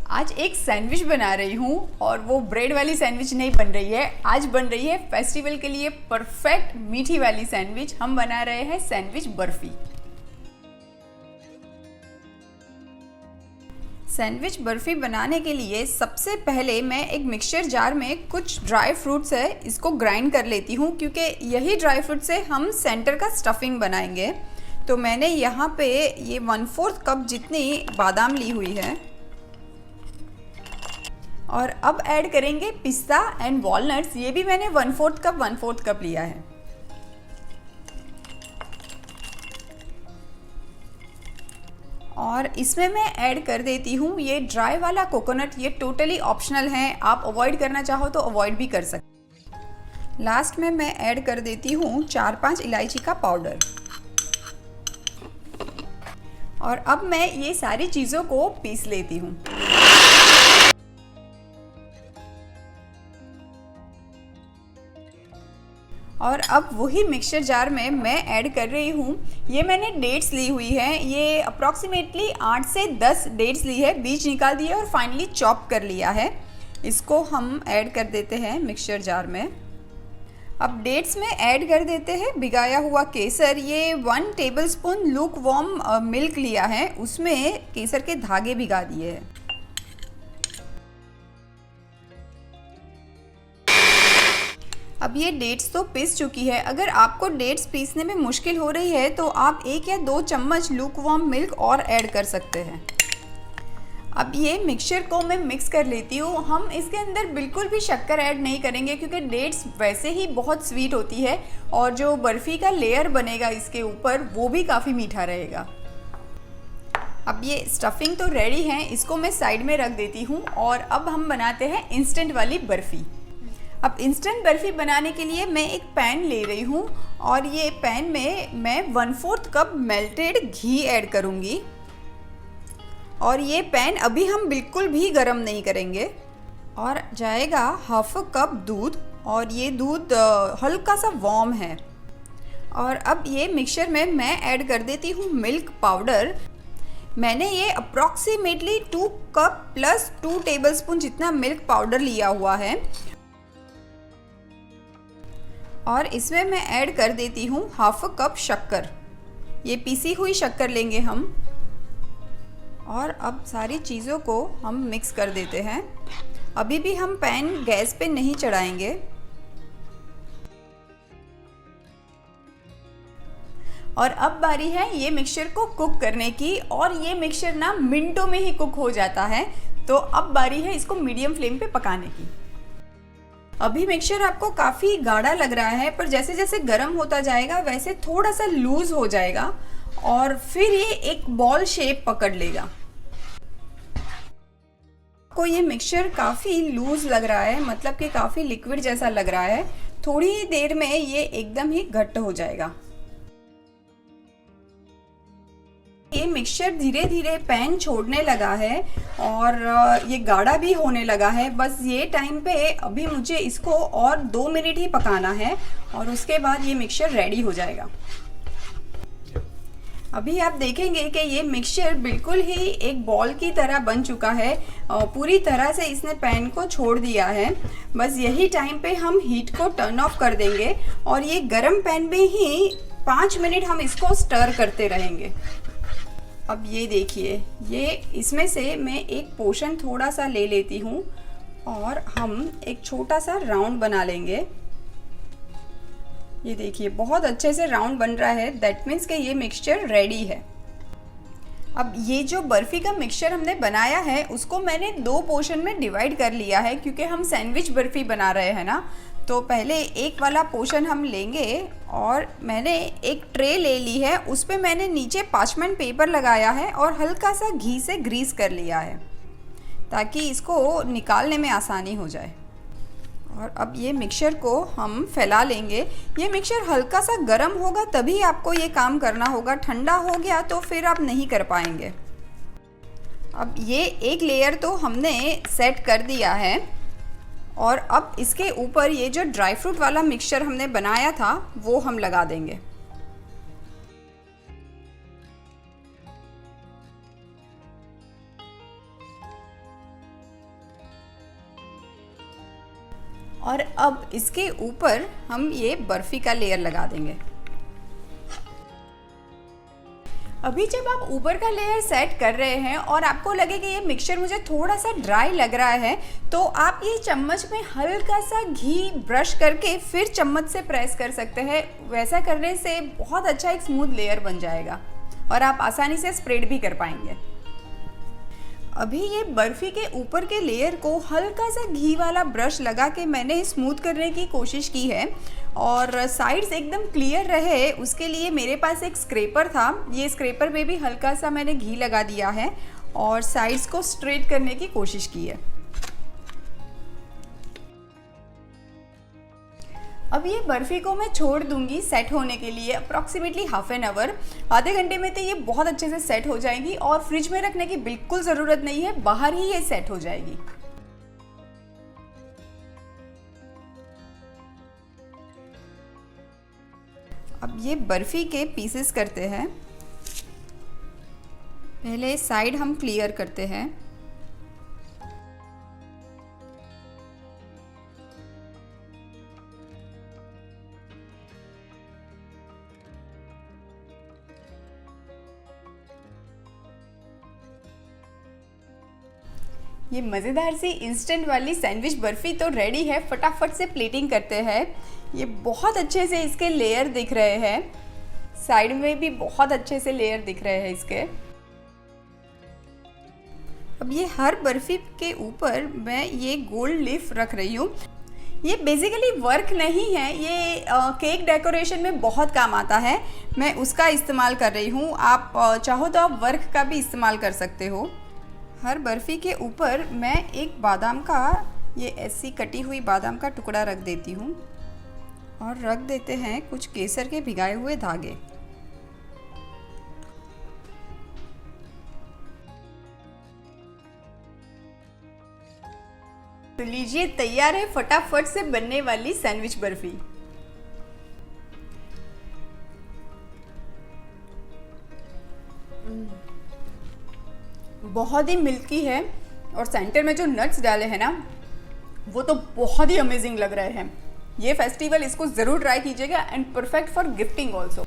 आज एक सैंडविच बना रही हूँ और वो ब्रेड वाली सैंडविच नहीं बन रही है। आज बन रही है फेस्टिवल के लिए परफेक्ट मीठी वाली सैंडविच। हम बना रहे हैं सैंडविच बर्फी। सैंडविच बर्फी बनाने के लिए सबसे पहले मैं एक मिक्सचर जार में कुछ ड्राई फ्रूट्स है इसको ग्राइंड कर लेती हूँ, क्योंकि यही ड्राई फ्रूट से हम सेंटर का स्टफिंग बनाएंगे। तो मैंने यहाँ पे ये 1/4 कप जितनी बादाम ली हुई है और अब ऐड करेंगे पिस्ता एंड वॉलनट्स। ये भी मैंने 1/4 कप लिया है। और इसमें मैं ऐड कर देती हूँ ये ड्राई वाला कोकोनट। ये टोटली ऑप्शनल है, आप अवॉइड करना चाहो तो अवॉइड भी कर सकते। लास्ट में मैं ऐड कर देती हूँ 4-5 इलायची का पाउडर। और अब मैं ये सारी चीज़ों को पीस लेती हूँ। और अब वही मिक्सचर जार में मैं ऐड कर रही हूँ, ये मैंने डेट्स ली हुई है। ये अप्रॉक्सीमेटली 8 से 10 डेट्स ली है, बीज निकाल दिए और फाइनली चॉप कर लिया है। इसको हम ऐड कर देते हैं मिक्सचर जार में। अब डेट्स में ऐड कर देते हैं भिगाया हुआ केसर। ये 1 टेबलस्पून लूक वार्म मिल्क लिया है, उसमें केसर के धागे भिगा दिए हैं। अब ये डेट्स तो पीस चुकी है। अगर आपको डेट्स पीसने में मुश्किल हो रही है तो आप 1 या 2 चम्मच लूकवार्म मिल्क और ऐड कर सकते हैं। अब ये मिक्सचर को मैं मिक्स कर लेती हूँ। हम इसके अंदर बिल्कुल भी शक्कर ऐड नहीं करेंगे, क्योंकि डेट्स वैसे ही बहुत स्वीट होती है और जो बर्फ़ी का लेयर बनेगा इसके ऊपर वो भी काफ़ी मीठा रहेगा। अब ये स्टफिंग तो रेडी है, इसको मैं साइड में रख देती हूँ। और अब हम बनाते हैं इंस्टेंट वाली बर्फ़ी। अब इंस्टेंट बर्फ़ी बनाने के लिए मैं एक पैन ले रही हूँ और ये पैन में मैं 1/4 कप मेल्टेड घी ऐड करूँगी। और ये पैन अभी हम बिल्कुल भी गरम नहीं करेंगे। और जाएगा 1/2 कप दूध, और ये दूध हल्का सा वार्म है। और अब ये मिक्सचर में मैं ऐड कर देती हूँ मिल्क पाउडर। मैंने ये अप्रॉक्सीमेटली 2 कप प्लस 2 टेबलस्पून जितना मिल्क पाउडर लिया हुआ है। और इसमें मैं ऐड कर देती हूँ 1/2 कप शक्कर। ये पीसी हुई शक्कर लेंगे हम। और अब सारी चीज़ों को हम मिक्स कर देते हैं। अभी भी हम पैन गैस पे नहीं चढ़ाएंगे। और अब बारी है ये मिक्सचर को कुक करने की, और ये मिक्सचर ना मिनटों में ही कुक हो जाता है। तो अब बारी है इसको मीडियम फ्लेम पे पकाने की। अभी मिक्सचर आपको काफ़ी गाढ़ा लग रहा है, पर जैसे जैसे गर्म होता जाएगा वैसे थोड़ा सा लूज़ हो जाएगा और फिर ये एक बॉल शेप पकड़ लेगा। आपको ये मिक्सचर काफ़ी लूज़ लग रहा है, मतलब कि काफ़ी लिक्विड जैसा लग रहा है। थोड़ी ही देर में ये एकदम ही घट्ट हो जाएगा। ये मिक्सचर धीरे धीरे पैन छोड़ने लगा है और ये गाढ़ा भी होने लगा है। बस ये टाइम पे अभी मुझे इसको और 2 मिनट ही पकाना है और उसके बाद ये मिक्सचर रेडी हो जाएगा। अभी आप देखेंगे कि ये मिक्सचर बिल्कुल ही एक बॉल की तरह बन चुका है। पूरी तरह से इसने पैन को छोड़ दिया है। बस यही टाइम पे हम हीट को टर्न ऑफ कर देंगे और ये गरम पैन में ही 5 मिनट हम इसको स्टर करते रहेंगे। अब ये देखिए, ये इसमें से मैं एक पोर्शन थोड़ा सा ले लेती हूँ और हम एक छोटा सा राउंड बना लेंगे। ये देखिए बहुत अच्छे से राउंड बन रहा है। दैट मीन्स कि ये मिक्सचर रेडी है। अब ये जो बर्फ़ी का मिक्सचर हमने बनाया है उसको मैंने 2 पोर्शन में डिवाइड कर लिया है, क्योंकि हम सैंडविच बर्फ़ी बना रहे हैं ना। तो पहले एक वाला पोर्शन हम लेंगे और मैंने एक ट्रे ले ली है, उस पे मैंने नीचे पार्चमेंट पेपर लगाया है और हल्का सा घी से ग्रीस कर लिया है ताकि इसको निकालने में आसानी हो जाए। और अब ये मिक्सचर को हम फैला लेंगे। ये मिक्सचर हल्का सा गर्म होगा तभी आपको ये काम करना होगा, ठंडा हो गया तो फिर आप नहीं कर पाएंगे। अब ये एक लेयर तो हमने सेट कर दिया है और अब इसके ऊपर ये जो ड्राई फ्रूट वाला मिक्सचर हमने बनाया था वो हम लगा देंगे। और अब इसके ऊपर हम ये बर्फ़ी का लेयर लगा देंगे। अभी जब आप ऊपर का लेयर सेट कर रहे हैं और आपको लगे कि ये मिक्सचर मुझे थोड़ा सा ड्राई लग रहा है, तो आप ये चम्मच में हल्का सा घी ब्रश करके फिर चम्मच से प्रेस कर सकते हैं। वैसा करने से बहुत अच्छा एक स्मूथ लेयर बन जाएगा और आप आसानी से स्प्रेड भी कर पाएंगे। अभी ये बर्फ़ी के ऊपर के लेयर को हल्का सा घी वाला ब्रश लगा के मैंने स्मूथ करने की कोशिश की है और साइड्स एकदम क्लियर रहे उसके लिए मेरे पास एक स्क्रैपर था। ये स्क्रैपर में भी हल्का सा मैंने घी लगा दिया है और साइड्स को स्ट्रेट करने की कोशिश की है। अब ये बर्फ़ी को मैं छोड़ दूंगी सेट होने के लिए अप्रॉक्सीमेटली हाफ एन आवर। आधे घंटे में तो ये बहुत अच्छे से सेट हो जाएगी और फ्रिज में रखने की बिल्कुल ज़रूरत नहीं है, बाहर ही ये सेट हो जाएगी। अब ये बर्फ़ी के पीसेस करते हैं। पहले साइड हम क्लियर करते हैं। ये मज़ेदार सी इंस्टेंट वाली सैंडविच बर्फ़ी तो रेडी है। फटाफट से प्लेटिंग करते हैं। ये बहुत अच्छे से इसके लेयर दिख रहे हैं, साइड में भी बहुत अच्छे से लेयर दिख रहे हैं इसके। अब ये हर बर्फ़ी के ऊपर मैं ये गोल्ड लीफ रख रही हूँ। ये बेसिकली वर्क नहीं है, ये केक डेकोरेशन में बहुत काम आता है, मैं उसका इस्तेमाल कर रही हूँ। आप चाहो तो आप वर्क का भी इस्तेमाल कर सकते हो। हर बर्फ़ी के ऊपर मैं एक बादाम का, ये ऐसी कटी हुई बादाम का टुकड़ा रख देती हूँ और रख देते हैं कुछ केसर के भिगाए हुए धागे। तो लीजिए, तैयार है फटाफट से बनने वाली सैंडविच बर्फ़ी। बहुत ही मिल्की है और सेंटर में जो नट्स डाले हैं ना, वो तो बहुत ही अमेजिंग लग रहे हैं। ये फेस्टिवल इसको ज़रूर ट्राई कीजिएगा and perfect for gifting also.